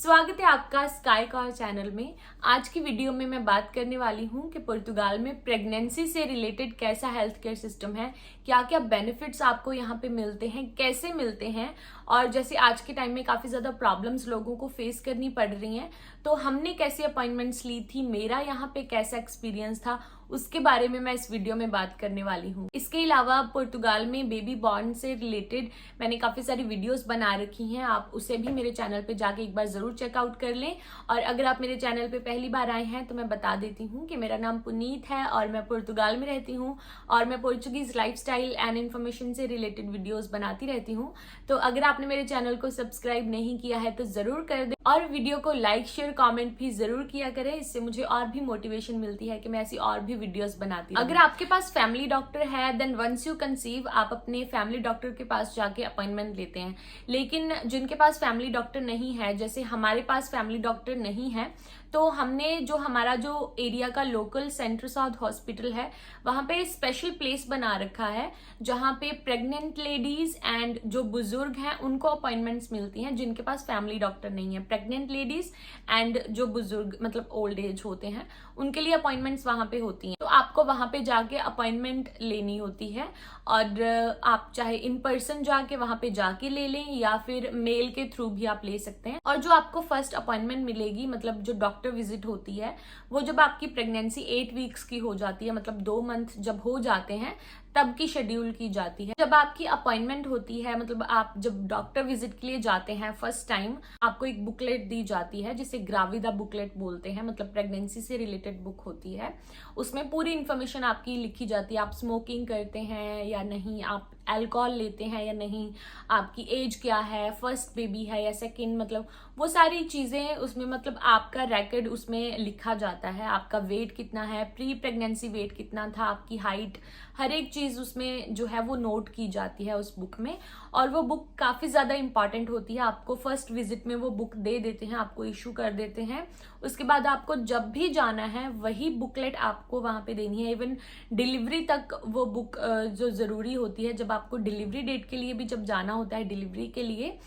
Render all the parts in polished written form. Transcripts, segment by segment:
स्वागत है आपका स्काई कॉर चैनल में। आज की वीडियो में मैं बात करने वाली हूं कि पुर्तगाल में प्रेगनेंसी से रिलेटेड कैसा हेल्थ केयर सिस्टम है, क्या क्या बेनिफिट्स आपको यहाँ पे मिलते हैं, कैसे मिलते हैं। और जैसे आज के टाइम में काफी ज्यादा प्रॉब्लम्स लोगों को फेस करनी पड़ रही हैं, तो हमने कैसे अपॉइंटमेंट्स ली थी, मेरा यहाँ पे कैसा एक्सपीरियंस था, उसके बारे में मैं इस वीडियो में बात करने वाली हूँ। इसके अलावा पुर्तगाल में बेबी बॉर्न से रिलेटेड मैंने काफी सारी वीडियोस बना रखी हैं, आप उसे भी मेरे चैनल पे जाके एक बार जरूर चेकआउट कर लें। और अगर आप मेरे चैनल पे पहली बार आए हैं तो मैं बता देती हूँ कि मेरा नाम पुनीत है और मैं पुर्तगाल में रहती हूँ और मैं पोर्चुगीज लाइफस्टाइल एंड इन्फॉर्मेशन से रिलेटेड वीडियोस बनाती रहती हूँ। तो अगर आपने मेरे चैनल को सब्सक्राइब नहीं किया है तो जरूर कर दें और वीडियो को लाइक शेयर कॉमेंट भी जरूर किया करें, इससे मुझे और भी मोटिवेशन मिलती है कि मैं ऐसी और भी वीडियोस बनाती हूँ। अगर आपके पास फैमिली डॉक्टर है देन वंस यू कंसीव आप अपने फैमिली डॉक्टर के पास जाके अपॉइंटमेंट लेते हैं। लेकिन जिनके पास फैमिली डॉक्टर नहीं है, जैसे हमारे पास फैमिली डॉक्टर नहीं है, तो हमने हमारा जो एरिया का लोकल सेंटर साउथ हॉस्पिटल है वहां पे स्पेशल प्लेस बना रखा है जहां पे प्रेग्नेंट लेडीज एंड जो बुजुर्ग हैं उनको अपॉइंटमेंट्स मिलती हैं जिनके पास फैमिली डॉक्टर नहीं है। प्रेग्नेंट लेडीज एंड जो बुजुर्ग मतलब ओल्ड एज होते हैं उनके लिए अपॉइंटमेंट्स वहां पे होती हैं, तो आपको वहां पे जाके अपॉइंटमेंट लेनी होती है। और आप चाहे इन पर्सन जाके वहां पे जाके ले लें या फिर मेल के थ्रू भी आप ले सकते हैं। और जो आपको फर्स्ट अपॉइंटमेंट मिलेगी, मतलब जो डॉक्टर विजिट होती है, वो जब आपकी प्रेगनेंसी 8 वीक्स की हो जाती है, मतलब 2 मंथ जब हो जाते हैं तब की शेड्यूल की जाती है। जब आपकी अपॉइंटमेंट होती है, मतलब आप जब डॉक्टर विजिट के लिए जाते हैं फर्स्ट टाइम, आपको एक बुकलेट दी जाती है जिसे ग्राविदा बुकलेट बोलते हैं, मतलब प्रेगनेंसी से रिलेटेड बुक होती है। उसमें पूरी इन्फॉर्मेशन आपकी लिखी जाती है, आप स्मोकिंग करते हैं या नहीं, आप अल्कोहल लेते हैं या नहीं, आपकी एज क्या है, फर्स्ट बेबी है या सेकंड, मतलब वो सारी चीजें उसमें, मतलब आपका रिकॉर्ड उसमें लिखा जाता है। आपका वेट कितना है, प्री प्रेगनेंसी वेट कितना था, आपकी हाइट, हर एक चीज उसमें जो है वो नोट की जाती है उस बुक में। और वो बुक काफी ज्यादा इंपॉर्टेंट होती है, आपको फर्स्ट विजिट में वो बुक दे देते हैं, आपको इशू कर देते हैं। उसके बाद आपको जब भी जाना है वही बुकलेट आपको वहां पे देनी है। इवन डिलीवरी तक वो बुक जो जरूरी होती है, जब आपको डिलीवरी डेट के लिए भी जब जाना होता है डिलीवरी के लिए,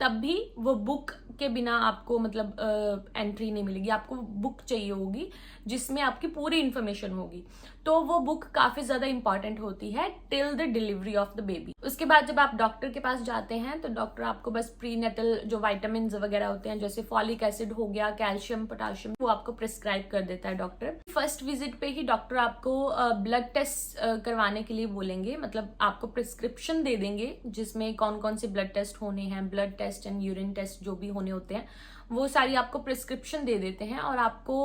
तब भी वो बुक के बिना आपको मतलब एंट्री नहीं मिलेगी। आपको बुक चाहिए होगी जिसमें आपकी पूरी इंफॉर्मेशन होगी, तो वो बुक काफी ज्यादा इंपॉर्टेंट होती है till the delivery of the baby. उसके बाद जब आप डॉक्टर के पास जाते हैं तो डॉक्टर आपको बस प्रीनेटल जो विटामिन वगैरह होते हैं, जैसे फॉलिक एसिड हो गया, कैल्शियम, पोटाशियम, वो आपको प्रिस्क्राइब कर देता है डॉक्टर। फर्स्ट विजिट पे ही डॉक्टर आपको ब्लड टेस्ट करवाने के लिए बोलेंगे, मतलब आपको प्रिस्क्रिप्शन दे देंगे जिसमें कौन कौन से ब्लड टेस्ट होने हैं, blood test and urine test जो भी होने होते हैं वो सारी आपको प्रिस्क्रिप्शन दे देते हैं। और आपको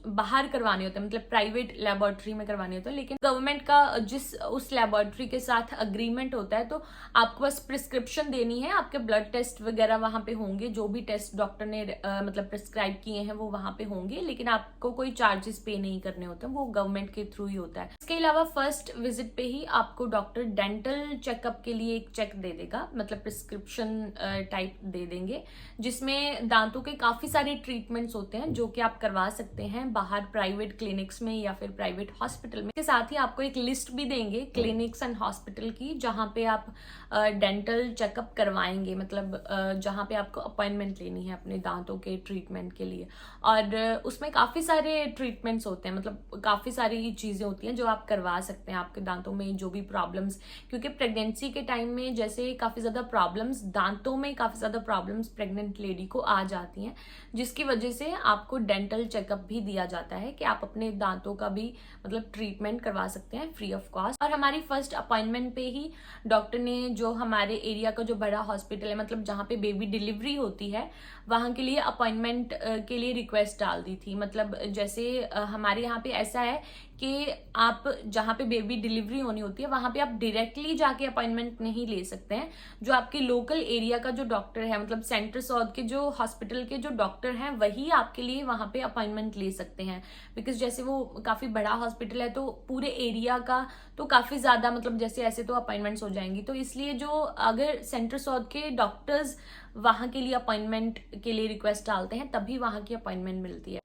बाहर करवाने होते हैं, मतलब प्राइवेट लेबोरेटरी में करवाने होते हैं, लेकिन गवर्नमेंट का उस लेबोरेटरी के साथ अग्रीमेंट होता है, तो आपको बस प्रिस्क्रिप्शन देनी है, आपके ब्लड टेस्ट वगैरह वहां पे होंगे, जो भी टेस्ट डॉक्टर ने मतलब प्रिस्क्राइब किए हैं वो वहां पे होंगे, लेकिन आपको कोई चार्जेस पे नहीं करने होते हैं, वो गवर्नमेंट के थ्रू ही होता है। इसके अलावा फर्स्ट विजिट पे ही आपको डॉक्टर डेंटल चेकअप के लिए एक चेक दे देगा, मतलब प्रिस्क्रिप्शन टाइप दे देंगे, जिसमें दांतों के काफी सारे ट्रीटमेंट्स होते हैं जो कि आप करवा सकते हैं बाहर प्राइवेट क्लिनिक्स में या फिर प्राइवेट हॉस्पिटल में। इसके साथ ही आपको एक लिस्ट भी देंगे क्लिनिक्स एंड हॉस्पिटल की जहां पे आप डेंटल चेकअप करवाएंगे, मतलब जहां पे आपको अपॉइंटमेंट लेनी है अपने दांतों के ट्रीटमेंट के लिए। और उसमें काफी सारे ट्रीटमेंट्स होते हैं, मतलब काफी सारी चीजें होती हैं जो आप करवा सकते हैं आपके दांतों में जो भी प्रॉब्लम्स, क्योंकि प्रेगनेंसी के टाइम में जैसे काफी ज्यादा प्रॉब्लम्स दांतों में, काफी ज्यादा प्रॉब्लम्स प्रेग्नेंट लेडी को आ जाती हैं, जिसकी वजह से आपको डेंटल चेकअप भी दिया जाता है कि आप अपने दांतों का भी मतलब ट्रीटमेंट करवा सकते हैं फ्री ऑफ कॉस्ट। और हमारी फर्स्ट अपॉइंटमेंट पे ही डॉक्टर ने जो हमारे एरिया का जो बड़ा हॉस्पिटल है, मतलब जहाँ पे बेबी डिलीवरी होती है, वहां के लिए अपॉइंटमेंट के लिए रिक्वेस्ट डाल दी थी। मतलब जैसे हमारे यहाँ पे ऐसा है कि आप जहाँ पे बेबी डिलीवरी होनी होती है वहां पे आप डायरेक्टली जाके अपॉइंटमेंट नहीं ले सकते हैं। जो आपके लोकल एरिया का जो डॉक्टर है, मतलब सेंटर साउथ के जो हॉस्पिटल के जो डॉक्टर हैं, वही आपके लिए वहां पे अपॉइंटमेंट ले सकते हैं। बिकॉज जैसे वो काफी बड़ा हॉस्पिटल है तो पूरे एरिया का तो काफी ज्यादा, मतलब जैसे ऐसे तो अपॉइंटमेंट्स हो जाएंगी, तो इसलिए जो अगर सेंटर साउथ के डॉक्टर्स वहां के लिए अपॉइंटमेंट के लिए रिक्वेस्ट डालते हैं तभी वहां की अपॉइंटमेंट मिलती है।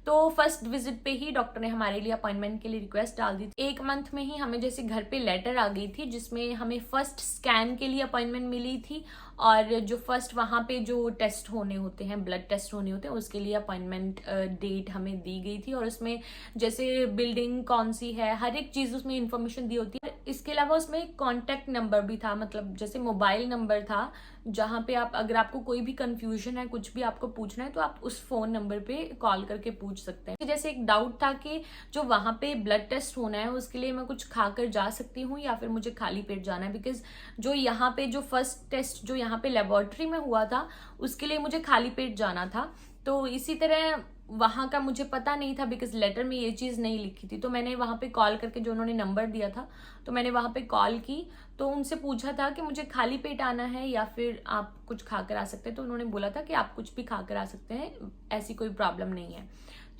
तो फर्स्ट विजिट पे ही डॉक्टर ने हमारे लिए अपॉइंटमेंट के लिए रिक्वेस्ट डाल दी थी। 1 मंथ में ही हमें जैसे घर पे लेटर आ गई थी जिसमें हमें फर्स्ट स्कैन के लिए अपॉइंटमेंट मिली थी और जो फर्स्ट वहाँ पे जो टेस्ट होने होते हैं, ब्लड टेस्ट होने होते हैं, उसके लिए अपॉइंटमेंट डेट हमें दी गई थी और उसमें जैसे बिल्डिंग कौन सी है, हर एक चीज़ उसमें इंफॉर्मेशन दी होती है। इसके अलावा उसमें कॉन्टैक्ट नंबर भी था, मतलब जैसे मोबाइल नंबर था जहाँ पे आप, अगर आपको कोई भी कंफ्यूजन है, कुछ भी आपको पूछना है तो आप उस फोन नंबर पे कॉल करके पूछ सकते हैं। जैसे एक डाउट था कि जो वहाँ पे ब्लड टेस्ट होना है उसके लिए मैं कुछ खाकर जा सकती हूँ या फिर मुझे खाली पेट जाना है, बिकॉज जो यहाँ पे जो फर्स्ट टेस्ट जो यहाँ पे लेबोरेटरी में हुआ था उसके लिए मुझे खाली पेट जाना था। तो इसी तरह वहाँ का मुझे पता नहीं था बिकॉज लेटर में ये चीज़ नहीं लिखी थी। तो मैंने वहाँ पे कॉल करके, जो उन्होंने नंबर दिया था, तो मैंने वहाँ पे कॉल की तो उनसे पूछा था कि मुझे खाली पेट आना है या फिर आप कुछ खाकर आ सकते हैं। तो उन्होंने बोला था कि आप कुछ भी खाकर आ सकते हैं, ऐसी कोई प्रॉब्लम नहीं है।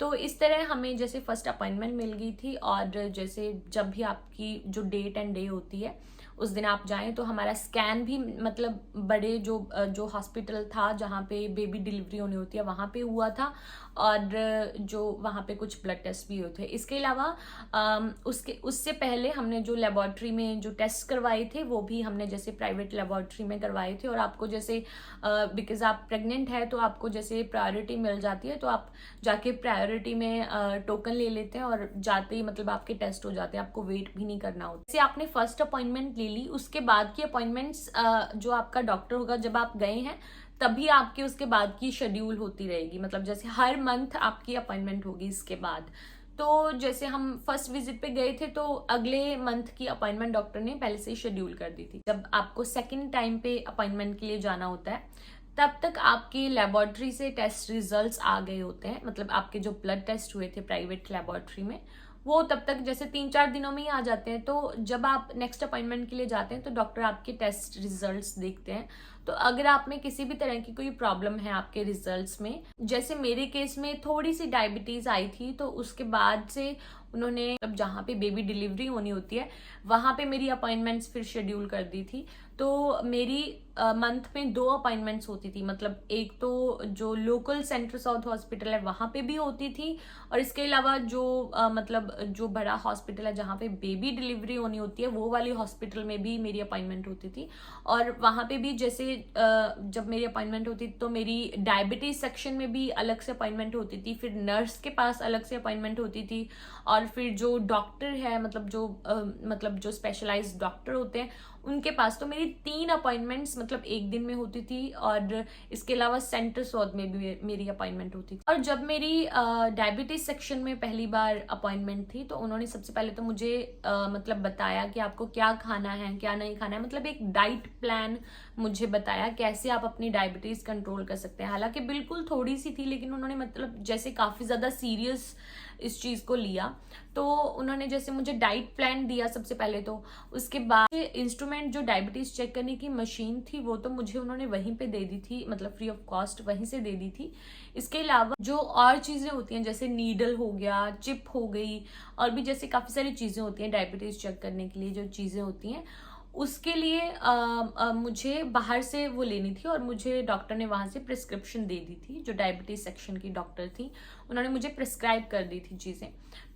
तो इस तरह हमें जैसे फर्स्ट अपॉइंटमेंट मिल गई थी और जैसे जब भी आपकी जो डेट एंड डे होती है उस दिन आप जाएं तो हमारा स्कैन भी, मतलब बड़े जो हॉस्पिटल था जहाँ पे बेबी डिलीवरी होनी होती है वहाँ पे हुआ था और जो वहाँ पे कुछ ब्लड टेस्ट भी हुए थे। इसके अलावा उससे पहले हमने जो लेबोरेटरी में जो टेस्ट करवाए थे वो भी हमने जैसे प्राइवेट लेबोरेटरी में करवाए थे। और आपको जैसे बिकॉज आप प्रेग्नेंट है तो आपको जैसे प्रायोरिटी मिल जाती है, तो आप जाके प्रायोरिटी में टोकन ले लेते हैं और जाते ही मतलब आपके टेस्ट हो जाते हैं, आपको वेट भी नहीं करना होता। जैसे आपने फर्स्ट अपॉइंटमेंट ले ली, उसके बाद की अपॉइंटमेंट्स जो आपका डॉक्टर होगा जब आप गए हैं तभी आपकी उसके बाद की शेड्यूल होती रहेगी, मतलब जैसे हर मंथ आपकी अपॉइंटमेंट होगी इसके बाद। तो जैसे हम फर्स्ट विजिट पे गए थे तो अगले मंथ की अपॉइंटमेंट डॉक्टर ने पहले से ही शेड्यूल कर दी थी। जब आपको सेकंड टाइम पे अपॉइंटमेंट के लिए जाना होता है तब तक आपके लेबोरेटरी से टेस्ट रिजल्ट्स आ गए होते हैं, मतलब आपके जो ब्लड टेस्ट हुए थे प्राइवेट लेबोरेटरी में वो तब तक जैसे 3-4 दिनों में ही आ जाते हैं। तो जब आप नेक्स्ट अपॉइंटमेंट के लिए जाते हैं तो डॉक्टर आपके टेस्ट रिजल्ट्स देखते हैं। तो अगर आप में किसी भी तरह की कोई प्रॉब्लम है आपके रिजल्ट्स में, जैसे मेरे केस में थोड़ी सी डायबिटीज आई थी, तो उसके बाद से उन्होंने अब जहाँ पे बेबी डिलीवरी होनी होती है वहाँ पे मेरी अपॉइंटमेंट्स फिर शेड्यूल कर दी थी। तो मेरी मंथ में 2 अपॉइंटमेंट्स होती थी, मतलब एक तो जो लोकल सेंट्रल साउथ हॉस्पिटल है वहाँ पे भी होती थी और इसके अलावा जो मतलब जो बड़ा हॉस्पिटल है जहाँ पे बेबी डिलीवरी होनी होती है वो वाली हॉस्पिटल में भी मेरी अपॉइंटमेंट होती थी। और वहाँ पे भी जैसे जब मेरी अपॉइंटमेंट होती तो मेरी डायबिटीज सेक्शन में भी अलग से अपॉइंटमेंट होती थी, फिर नर्स के पास अलग से अपॉइंटमेंट होती थी और फिर जो डॉक्टर है मतलब जो स्पेशलाइज्ड डॉक्टर होते हैं उनके पास तो मेरी 3 अपॉइंटमेंट्स मतलब एक दिन में होती थी। और इसके अलावा सेंटर साउथ में भी मेरी अपॉइंटमेंट होती थी। और जब मेरी डायबिटीज सेक्शन में पहली बार अपॉइंटमेंट थी तो उन्होंने सबसे पहले तो मुझे मतलब बताया कि आपको क्या खाना है क्या नहीं खाना है, मतलब एक डाइट प्लान मुझे बताया कैसे आप अपनी डायबिटीज कंट्रोल कर सकते हैं। हालांकि बिल्कुल थोड़ी सी थी लेकिन उन्होंने मतलब जैसे काफी ज्यादा सीरियस इस चीज को लिया। तो उन्होंने जैसे मुझे डाइट प्लान दिया सबसे पहले, तो उसके बाद इंस्ट्रूमेंट जो डायबिटीज चेक करने की मशीन थी वो तो मुझे उन्होंने वहीं पे दे दी थी, मतलब फ्री ऑफ कॉस्ट वहीं से दे दी थी। इसके अलावा जो और चीजें होती हैं जैसे नीडल हो गया, चिप हो गई, और भी जैसे काफी सारी चीजें होती हैं डायबिटीज चेक करने के लिए जो चीजें होती हैं उसके लिए मुझे बाहर से वो लेनी थी और मुझे डॉक्टर ने वहां से प्रिस्क्रिप्शन दे दी थी। जो डायबिटीज सेक्शन की डॉक्टर थी उन्होंने मुझे प्रिस्क्राइब कर दी थी चीजें।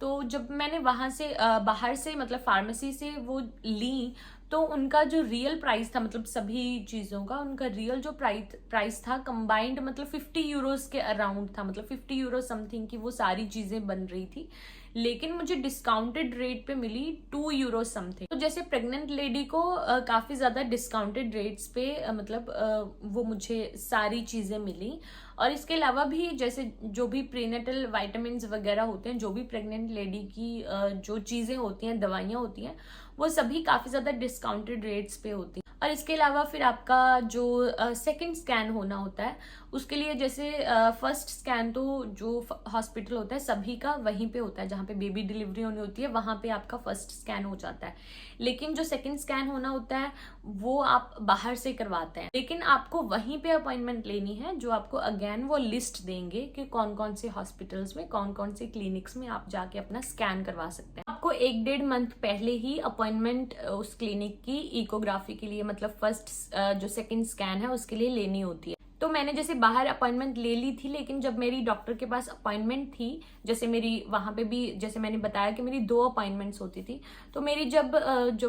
तो जब मैंने वहां से बाहर से मतलब फार्मेसी से वो ली तो उनका जो रियल प्राइस था, मतलब सभी चीजों का उनका रियल जो प्राइस था कंबाइंड मतलब 50 यूरोस के अराउंड था, मतलब 50 यूरो समथिंग की वो सारी चीजें बन रही थी। लेकिन मुझे डिस्काउंटेड रेट पे मिली 2 यूरो समथिंग। तो जैसे प्रेग्नेंट लेडी को काफी ज्यादा डिस्काउंटेड रेट्स पे वो मुझे सारी चीजें मिली। और इसके अलावा भी जैसे जो भी प्रीनेटल विटामिन्स वगैरह होते हैं, जो भी प्रेग्नेंट लेडी की जो चीजें होती हैं, दवाइयां होती हैं, वो सभी काफी ज्यादा डिस्काउंटेड रेट्स पे होती हैं। और इसके अलावा फिर आपका जो सेकंड स्कैन होना होता है उसके लिए जैसे फर्स्ट स्कैन तो जो हॉस्पिटल होता है सभी का वहीं पे होता है, जहाँ पे बेबी डिलीवरी होनी होती है वहां पे आपका फर्स्ट स्कैन हो जाता है। लेकिन जो सेकंड स्कैन होना होता है वो आप बाहर से करवाते हैं, लेकिन आपको वहीं पे अपॉइंटमेंट लेनी है, जो आपको अगेन वो लिस्ट देंगे कि कौन कौन से हॉस्पिटल्स में कौन कौन से क्लिनिक्स में आप जाके अपना स्कैन करवा सकते हैं। आपको 1-1.5 मंथ पहले ही अपॉइंटमेंट उस क्लिनिक की इकोग्राफी के लिए, मतलब फर्स्ट जो सेकंड स्कैन है उसके लिए लेनी होती है। तो मैंने जैसे बाहर अपॉइंटमेंट ले ली थी, लेकिन जब मेरी डॉक्टर के पास अपॉइंटमेंट थी, जैसे मेरी वहां पे भी जैसे मैंने बताया कि मेरी 2 अपॉइंटमेंट्स होती थी, तो मेरी जब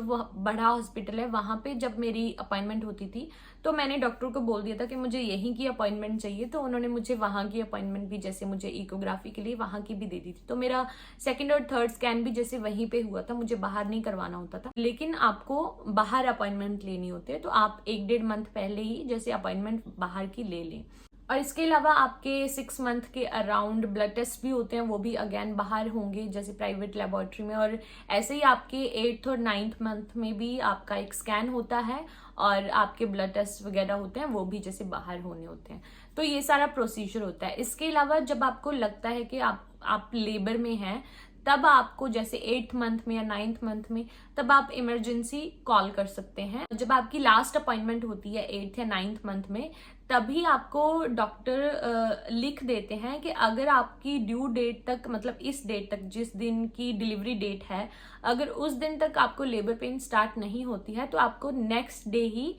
वो बड़ा हॉस्पिटल है वहां पे जब मेरी अपॉइंटमेंट होती थी, तो मैंने डॉक्टर को बोल दिया था कि मुझे यहीं की अपॉइंटमेंट चाहिए, तो उन्होंने मुझे वहां की अपॉइंटमेंट भी, जैसे मुझे इकोग्राफी के लिए वहां की भी दे दी थी। तो मेरा सेकंड और थर्ड स्कैन भी जैसे वहीं पे हुआ था, मुझे बाहर नहीं करवाना होता था। लेकिन आपको बाहर अपॉइंटमेंट लेनी होती है, तो आप 1-1.5 मंथ पहले ही जैसे अपॉइंटमेंट बाहर की ले लें। और इसके अलावा आपके 6 मंथ के अराउंड ब्लड टेस्ट भी होते हैं, वो भी अगेन बाहर होंगे जैसे प्राइवेट लेबोरेटरी में। और ऐसे ही आपके 8th और 9th मंथ में भी आपका एक स्कैन होता है और आपके ब्लड टेस्ट वगैरह होते हैं, वो भी जैसे बाहर होने होते हैं। तो ये सारा प्रोसीजर होता है। इसके अलावा जब आपको लगता है कि आप लेबर में हैं, तब आपको जैसे 8th मंथ में या 9th मंथ में, तब आप इमरजेंसी कॉल कर सकते हैं। जब आपकी लास्ट अपॉइंटमेंट होती है 8th या 9th मंथ में, तभी आपको डॉक्टर लिख देते हैं कि अगर आपकी ड्यू डेट तक, मतलब इस डेट तक, जिस दिन की डिलीवरी डेट है, अगर उस दिन तक आपको लेबर पेन स्टार्ट नहीं होती है, तो आपको नेक्स्ट डे ही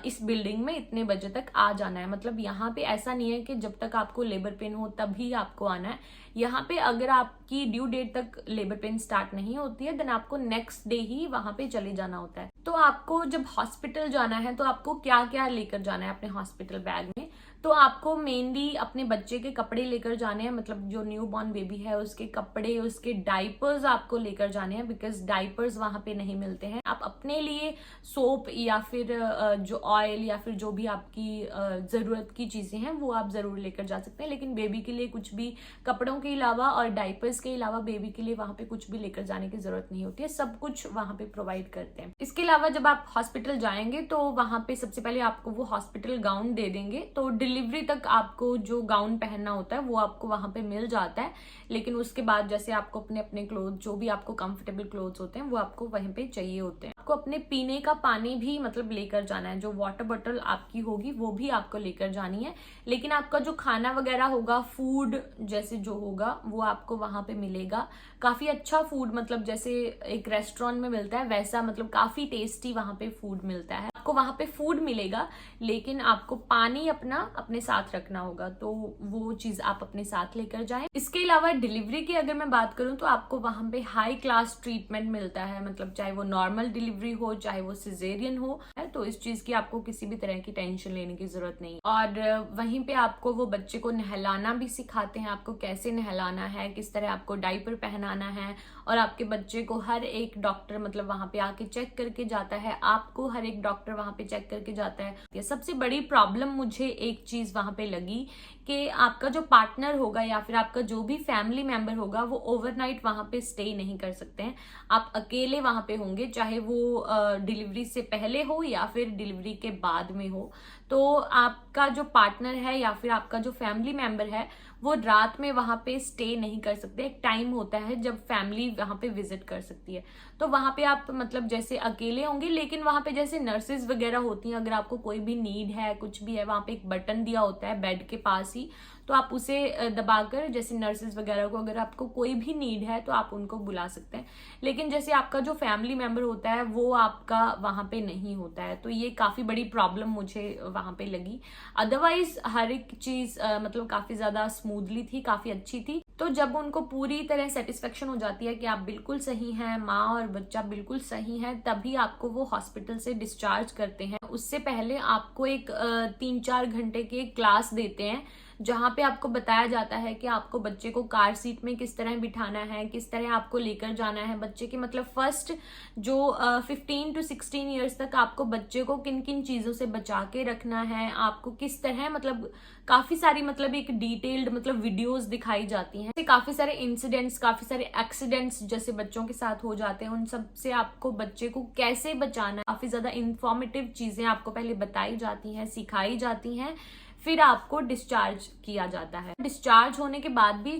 इस बिल्डिंग में इतने बजे तक आ जाना है। मतलब यहाँ पे ऐसा नहीं है कि जब तक आपको लेबर पेन हो तभी आपको आना है। यहाँ पे अगर आपकी ड्यू डेट तक लेबर पेन स्टार्ट नहीं होती है, देन आपको नेक्स्ट डे ही वहां पे चले जाना होता है। तो आपको जब हॉस्पिटल जाना है, तो आपको क्या क्या लेकर जाना है अपने हॉस्पिटल बैग में? तो आपको मेनली अपने बच्चे के कपड़े लेकर जाने हैं, मतलब जो न्यू बॉर्न बेबी है उसके कपड़े, उसके डाइपर्स आपको लेकर जाने हैं, बिकॉज डाइपर्स वहां पे नहीं मिलते हैं। आप अपने लिए सोप या फिर जो ऑयल या फिर जो भी आपकी जरूरत की चीजें हैं वो आप जरूर लेकर जा सकते हैं, लेकिन बेबी के लिए कुछ भी, कपड़ों के अलावा और डाइपर्स के अलावा बेबी के लिए वहां पे कुछ भी लेकर जाने की जरूरत नहीं होती है, सब कुछ वहां पे प्रोवाइड करते हैं। इसके अलावा जब आप हॉस्पिटल जाएंगे तो वहां पे सबसे पहले आपको वो हॉस्पिटल गाउन दे देंगे, तो डिलीवरी तक आपको जो गाउन पहनना होता है वो आपको वहां पे मिल जाता है। लेकिन उसके बाद जैसे आपको अपने अपने क्लोथ, जो भी आपको कंफर्टेबल क्लोथ्स होते हैं, वो आपको वहीं पे चाहिए होते हैं। आपको अपने पीने का पानी भी मतलब लेकर जाना है, जो वाटर बॉटल आपकी होगी वो भी आपको लेकर जानी है। लेकिन आपका जो खाना वगैरह होगा, फूड जैसे जो होगा, वो आपको वहां पे मिलेगा। काफी अच्छा फूड, मतलब जैसे एक रेस्टोरेंट में मिलता है वैसा, मतलब काफी टेस्टी वहां पे फूड मिलता है। आपको वहां पे फूड मिलेगा, लेकिन आपको पानी अपने साथ रखना होगा, तो वो चीज आप अपने साथ लेकर जाएं। इसके अलावा डिलीवरी की अगर मैं बात करूं, तो आपको वहां पे हाई क्लास ट्रीटमेंट मिलता है, मतलब चाहे वो नॉर्मल डिलीवरी हो, चाहे वो सिजेरियन हो, तो इस चीज की आपको किसी भी तरह की टेंशन लेने की जरूरत नहीं। और वहीं पे आपको वो बच्चे को नहलाना भी सिखाते हैं, आपको कैसे नहलाना है, किस तरह आपको डायपर पहनाना है, और आपके बच्चे को हर एक डॉक्टर मतलब वहां पे आके चेक करके जाता है, आपको हर एक डॉक्टर वहां पे चेक करके जाता है। सबसे बड़ी प्रॉब्लम मुझे एक चीज वहां पे लगी कि आपका जो पार्टनर होगा या फिर आपका जो भी फैमिली मेंबर होगा, वो ओवरनाइट वहां पे स्टे नहीं कर सकते हैं। आप अकेले वहां पे होंगे, चाहे वो डिलीवरी से पहले हो या फिर डिलीवरी के बाद में हो। तो आपका जो पार्टनर है या फिर आपका जो फैमिली मेंबर है, वो रात में वहां पे स्टे नहीं कर सकते। एक टाइम होता है जब फैमिली वहां पे विजिट कर सकती है, तो वहां पे आप मतलब जैसे अकेले होंगे, लेकिन वहां पे जैसे नर्सेज वगैरह होती हैं, अगर आपको कोई भी नीड है, कुछ भी है, वहां पे एक बटन दिया होता है बेड के पास ही, तो आप उसे दबाकर जैसे नर्सेज वगैरह को, अगर आपको कोई भी नीड है तो आप उनको बुला सकते हैं। लेकिन जैसे आपका जो फैमिली मेंबर होता है वो आपका वहां पे नहीं होता है, तो ये काफी बड़ी प्रॉब्लम मुझे वहां पे लगी। अदरवाइज हर एक चीज मतलब काफी ज्यादा स्मूथली थी, काफी अच्छी थी। तो जब उनको पूरी तरह सेटिस्फेक्शन हो जाती है कि आप बिल्कुल सही हैं, माँ और बच्चा बिल्कुल सही है, तभी आपको वो हॉस्पिटल से डिस्चार्ज करते हैं। उससे पहले आपको एक 3-4 घंटे के क्लास देते हैं, जहां पे आपको बताया जाता है कि आपको बच्चे को कार सीट में किस तरह बिठाना है, किस तरह आपको लेकर जाना है बच्चे की, मतलब फर्स्ट जो 15 to 16 ईयर्स तक आपको बच्चे को किन किन चीजों से बचा के रखना है, आपको किस तरह, मतलब काफी सारी मतलब एक डिटेल्ड मतलब वीडियोस दिखाई जाती हैं। काफी सारे इंसिडेंट्स, काफी सारे एक्सीडेंट्स जैसे बच्चों के साथ हो जाते हैं, उन सब से आपको बच्चे को कैसे बचाना है, काफी ज्यादा इंफॉर्मेटिव चीजें आपको पहले बताई जाती हैं, सिखाई जाती हैं, फिर आपको डिस्चार्ज किया जाता है। डिस्चार्ज होने के बाद भी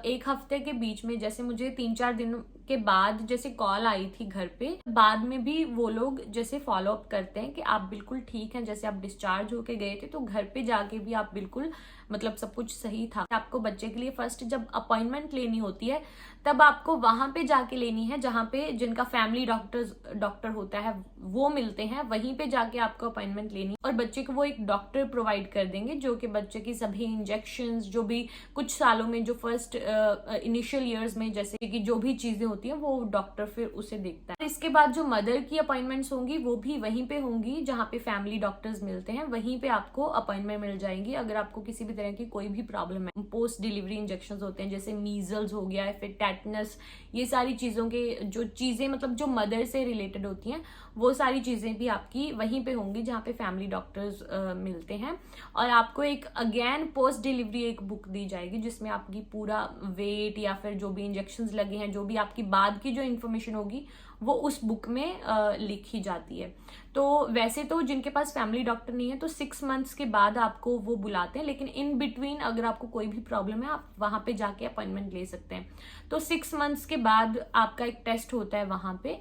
1 हफ्ते के बीच में, जैसे मुझे 3-4 दिन के बाद जैसे कॉल आई थी घर पे, बाद में भी वो लोग जैसे फॉलो अप करते हैं कि आप बिल्कुल ठीक हैं, जैसे आप डिस्चार्ज होके गए थे तो घर पे जाके भी आप बिल्कुल मतलब सब कुछ सही था। आपको बच्चे के लिए फर्स्ट जब अपॉइंटमेंट लेनी होती है तब आपको वहां पे जाके लेनी है जहां पे जिनका फैमिली डॉक्टर होता है वो मिलते हैं, वहीं पे जाके आपको अपॉइंटमेंट लेनी है। और बच्चे को वो एक डॉक्टर प्रोवाइड कर देंगे जो कि बच्चे की सभी इंजेक्शंस, जो भी कुछ सालों में जो फर्स्ट इनिशियल ईयर्स में जैसे कि जो भी चीजें होती हैं वो डॉक्टर फिर उसे देखता है। इसके बाद जो मदर की अपॉइंटमेंट्स होंगी वो भी वहीं पे होंगी जहाँ पे फैमिली डॉक्टर्स मिलते हैं, वहीं पे आपको अपॉइंटमेंट मिल जाएंगी। अगर आपको किसी भी तरह की कोई भी प्रॉब्लम है, पोस्ट डिलीवरी इंजेक्शन होते हैं जैसे मीजल्स हो गया, फिर टेटनस, ये सारी चीजों के जो चीजें मतलब जो मदर से रिलेटेड होती हैं वो सारी चीजें भी आपकी वहीं पे होंगी जहाँ पे फैमिली डॉक्टर्स मिलते हैं। और आपको एक अगेन पोस्ट डिलीवरी एक बुक दी जाएगी जिसमें आपकी पूरा वेट या फिर जो भी इंजेक्शंस लगे हैं, जो भी आपकी बाद की जो इन्फॉर्मेशन होगी वो उस बुक में लिखी जाती है। तो वैसे तो जिनके पास फैमिली डॉक्टर नहीं है तो 6 मंथ्स के बाद आपको वो बुलाते हैं, लेकिन इन बिटवीन अगर आपको कोई भी प्रॉब्लम है आप वहां पे जाके अपॉइंटमेंट ले सकते हैं। तो 6 मंथ्स के बाद आपका एक टेस्ट होता है वहां पे,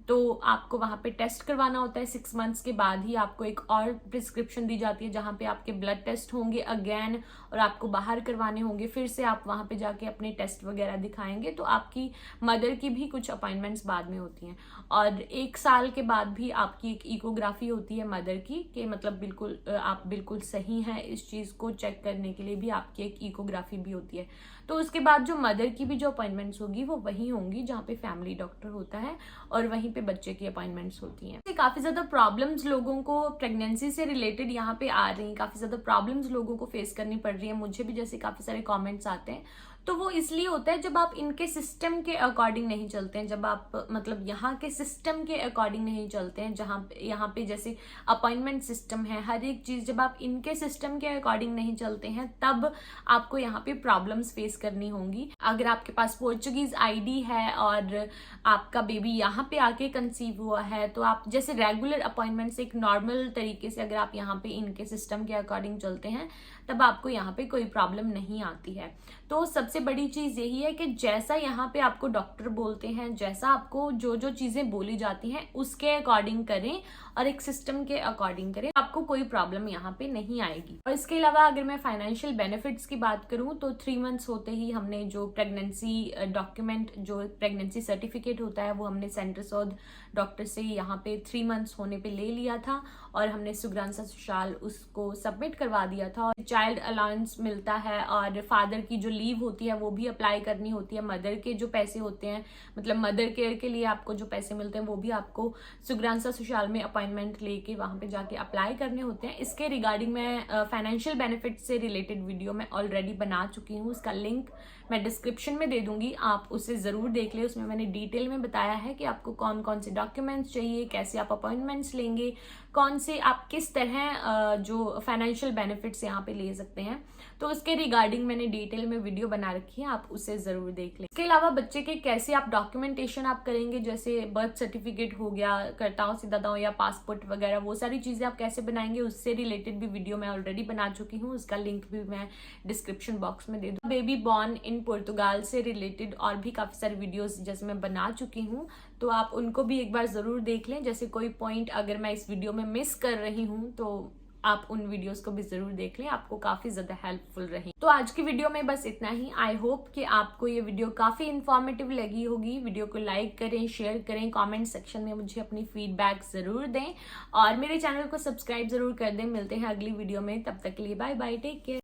तो आपको वहां पे टेस्ट करवाना होता है। 6 मंथ्स के बाद ही आपको एक और प्रिस्क्रिप्शन दी जाती है जहां पे आपके ब्लड टेस्ट होंगे अगेन और आपको बाहर करवाने होंगे। फिर से आप वहां पे जाके अपने टेस्ट वगैरह दिखाएंगे। तो आपकी मदर की भी कुछ अपॉइंटमेंट्स बाद में होती हैं। और 1 साल के बाद भी आपकी एक इकोग्राफी होती है मदर की, कि मतलब बिल्कुल आप बिल्कुल सही हैं, इस चीज को चेक करने के लिए भी आपकी एक इकोग्राफी भी होती है। तो उसके बाद जो मदर की भी जो अपॉइंटमेंट्स होगी वो वही होंगी जहाँ पे फैमिली डॉक्टर होता है और वहीं पे बच्चे की अपॉइंटमेंट्स होती हैं। काफी ज्यादा प्रॉब्लम्स लोगों को प्रेगनेंसी से रिलेटेड यहाँ पे आ रही हैं, काफी ज्यादा प्रॉब्लम्स लोगों को फेस करनी पड़ रही है। मुझे भी जैसे काफी सारे कमेंट्स आते हैं, तो वो इसलिए होता है जब आप इनके सिस्टम के अकॉर्डिंग नहीं चलते हैं, जब आप मतलब यहाँ के सिस्टम के अकॉर्डिंग नहीं चलते हैं, जहाँ यहाँ पे जैसे अपॉइंटमेंट सिस्टम है, हर एक चीज जब आप इनके सिस्टम के अकॉर्डिंग नहीं चलते हैं तब आपको यहाँ पे प्रॉब्लम्स फेस करनी होंगी। अगर आपके पास पोर्चुगीज आईडी है और आपका बेबी यहाँ पे आके कंसीव हुआ है तो आप जैसे रेगुलर अपॉइंटमेंट से एक नॉर्मल तरीके से अगर आप यहाँ पे इनके सिस्टम के अकॉर्डिंग चलते हैं तब आपको यहाँ पे कोई प्रॉब्लम नहीं आती है। तो सबसे बड़ी चीज यही है कि जैसा यहाँ पे आपको डॉक्टर बोलते हैं, जैसा आपको जो जो चीजें बोली जाती हैं उसके अकॉर्डिंग करें और एक सिस्टम के अकॉर्डिंग करें, आपको कोई प्रॉब्लम यहाँ पे नहीं आएगी। और इसके अलावा अगर मैं फाइनेंशियल बेनिफिट्स की बात करूं तो 3 मंथ्स होते ही हमने जो प्रेगनेंसी डॉक्यूमेंट, जो प्रेगनेंसी सर्टिफिकेट होता है वो हमने सेंटर सौद डॉक्टर से यहाँ पे 3 मंथ्स होने पे ले लिया था और हमने सुग्रांसा सुशाल उसको सबमिट करवा दिया था। और चाइल्ड अलाउंस मिलता है और फादर की जो लीव होती है वो भी अप्लाई करनी होती है। मदर के जो पैसे होते हैं, मतलब मदर केयर के लिए आपको जो पैसे मिलते हैं वो भी आपको सुग्रांसा सुशाल में अपॉइंटमेंट लेके वहां पे जाके अप्लाई करने होते हैं। इसके रिगार्डिंग मैं फाइनेंशियल बेनिफिट से रिलेटेड वीडियो मैं ऑलरेडी बना चुकी हूँ, उसका लिंक मैं डिस्क्रिप्शन में दे दूंगी, आप उसे जरूर देख ले। उसमें मैंने डिटेल में बताया है कि आपको कौन कौन से डॉक्यूमेंट्स चाहिए, कैसे आप अपॉइंटमेंट्स लेंगे, कौन से आप किस तरह जो फाइनेंशियल बेनिफिट्स यहाँ पे ले सकते हैं। तो उसके रिगार्डिंग मैंने डिटेल में वीडियो बना रखी है, आप उसे जरूर देख लें। इसके अलावा बच्चे के कैसे आप डॉक्यूमेंटेशन आप करेंगे, जैसे बर्थ सर्टिफिकेट हो गया, करताओं से दादाओं या पासपोर्ट वगैरह, वो सारी चीजें आप कैसे बनाएंगे उससे रिलेटेड भी वीडियो मैं ऑलरेडी बना चुकी हूँ, उसका लिंक भी मैं डिस्क्रिप्शन बॉक्स में दे दूँ। बेबी बॉर्न इन पुर्तगाल से रिलेटेड और भी काफी सारे वीडियोस जैसे मैं बना चुकी हूँ, तो आप उनको भी एक बार जरूर देख लें। जैसे कोई पॉइंट अगर मैं इस वीडियो में मिस कर रही हूँ तो आप उन वीडियोस को भी जरूर देख लें, आपको काफी ज्यादा हेल्पफुल रही। तो आज की वीडियो में बस इतना ही। आई होप कि आपको ये वीडियो काफी इंफॉर्मेटिव लगी होगी। वीडियो को लाइक करें, शेयर करें, कमेंट सेक्शन में मुझे अपनी फीडबैक जरूर दें और मेरे चैनल को सब्सक्राइब जरूर कर दें। मिलते हैं अगली वीडियो में, तब तक के लिए बाय बाय, टेक केयर।